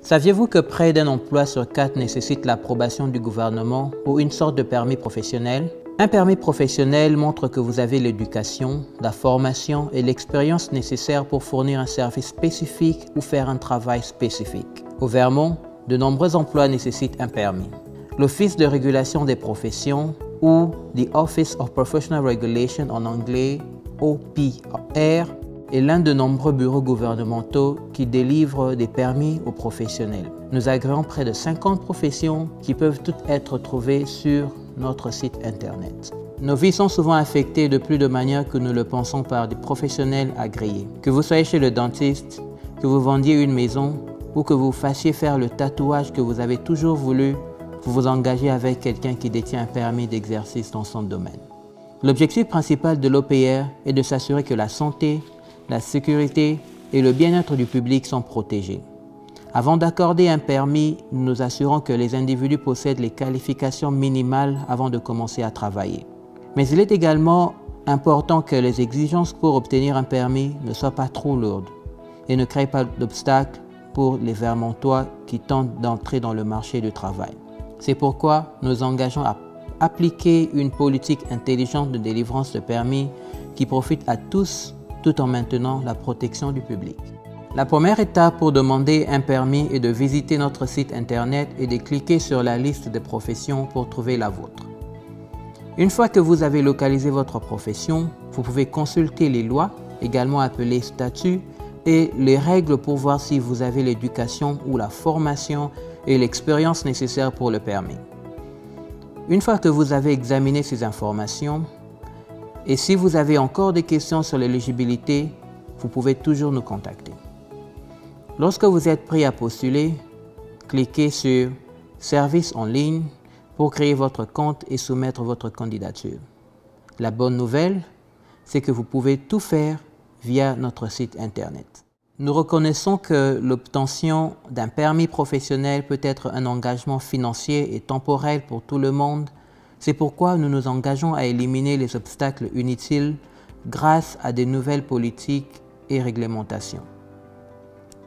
Saviez-vous que près d'un emploi sur 4 nécessite l'approbation du gouvernement ou une sorte de permis professionnel? Un permis professionnel montre que vous avez l'éducation, la formation et l'expérience nécessaires pour fournir un service spécifique ou faire un travail spécifique. Au Vermont, de nombreux emplois nécessitent un permis. L'Office de régulation des professions ou The Office of Professional Regulation en anglais, OPR, est l'un de nombreux bureaux gouvernementaux qui délivrent des permis aux professionnels. Nous agréons près de 50 professions qui peuvent toutes être trouvées sur notre site internet. Nos vies sont souvent affectées de plus de manière que nous le pensons par des professionnels agréés. Que vous soyez chez le dentiste, que vous vendiez une maison ou que vous fassiez faire le tatouage que vous avez toujours voulu, vous vous engagez avec quelqu'un qui détient un permis d'exercice dans son domaine. L'objectif principal de l'OPR est de s'assurer que la santé, la sécurité et le bien-être du public sont protégés. Avant d'accorder un permis, nous nous assurons que les individus possèdent les qualifications minimales avant de commencer à travailler. Mais il est également important que les exigences pour obtenir un permis ne soient pas trop lourdes et ne créent pas d'obstacles pour les Vermontois qui tentent d'entrer dans le marché du travail. C'est pourquoi nous engageons à appliquer une politique intelligente de délivrance de permis qui profite à tous tout en maintenant la protection du public. La première étape pour demander un permis est de visiter notre site internet et de cliquer sur la liste des professions pour trouver la vôtre. Une fois que vous avez localisé votre profession, vous pouvez consulter les lois, également appelées statuts, et les règles pour voir si vous avez l'éducation ou la formation et l'expérience nécessaires pour le permis. Une fois que vous avez examiné ces informations, et si vous avez encore des questions sur l'éligibilité, vous pouvez toujours nous contacter. Lorsque vous êtes prêt à postuler, cliquez sur « Service en ligne » pour créer votre compte et soumettre votre candidature. La bonne nouvelle, c'est que vous pouvez tout faire via notre site internet. Nous reconnaissons que l'obtention d'un permis professionnel peut être un engagement financier et temporel pour tout le monde. C'est pourquoi nous nous engageons à éliminer les obstacles inutiles grâce à de nouvelles politiques et réglementations.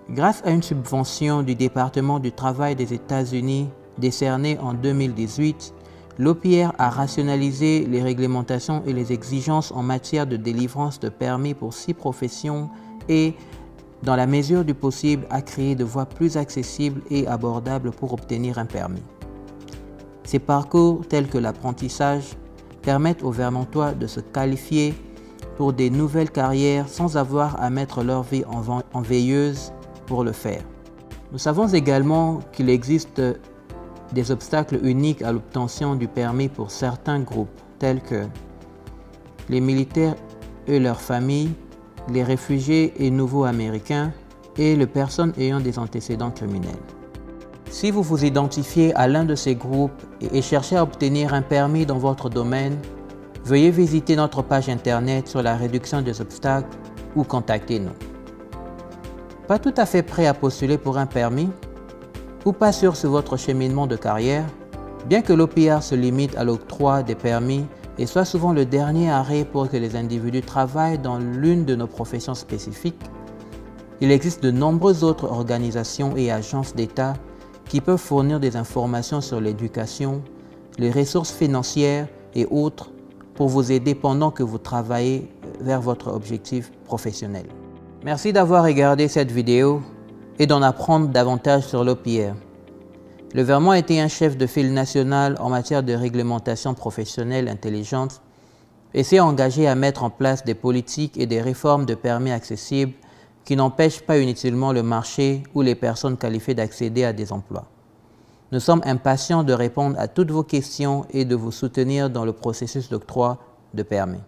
Grâce à une subvention du département du travail des États-Unis décernée en 2018, l'OPR a rationalisé les réglementations et les exigences en matière de délivrance de permis pour 6 professions et, dans la mesure du possible, a créé de voies plus accessibles et abordables pour obtenir un permis. Ces parcours, tels que l'apprentissage, permettent aux Vermontois de se qualifier pour des nouvelles carrières sans avoir à mettre leur vie en veilleuse pour le faire. Nous savons également qu'il existe des obstacles uniques à l'obtention du permis pour certains groupes, tels que les militaires et leurs familles, les réfugiés et nouveaux américains et les personnes ayant des antécédents criminels. Si vous vous identifiez à l'un de ces groupes et cherchez à obtenir un permis dans votre domaine, veuillez visiter notre page internet sur la réduction des obstacles ou contactez-nous. Pas tout à fait prêt à postuler pour un permis ou pas sûr sur votre cheminement de carrière, bien que l'OPR se limite à l'octroi des permis et soit souvent le dernier arrêt pour que les individus travaillent dans l'une de nos professions spécifiques, il existe de nombreuses autres organisations et agences d'État qui peuvent fournir des informations sur l'éducation, les ressources financières et autres pour vous aider pendant que vous travaillez vers votre objectif professionnel. Merci d'avoir regardé cette vidéo et d'en apprendre davantage sur l'OPR. Le Vermont a été un chef de file national en matière de réglementation professionnelle intelligente et s'est engagé à mettre en place des politiques et des réformes de permis accessibles qui n'empêchent pas inutilement le marché ou les personnes qualifiées d'accéder à des emplois. Nous sommes impatients de répondre à toutes vos questions et de vous soutenir dans le processus d'octroi de permis.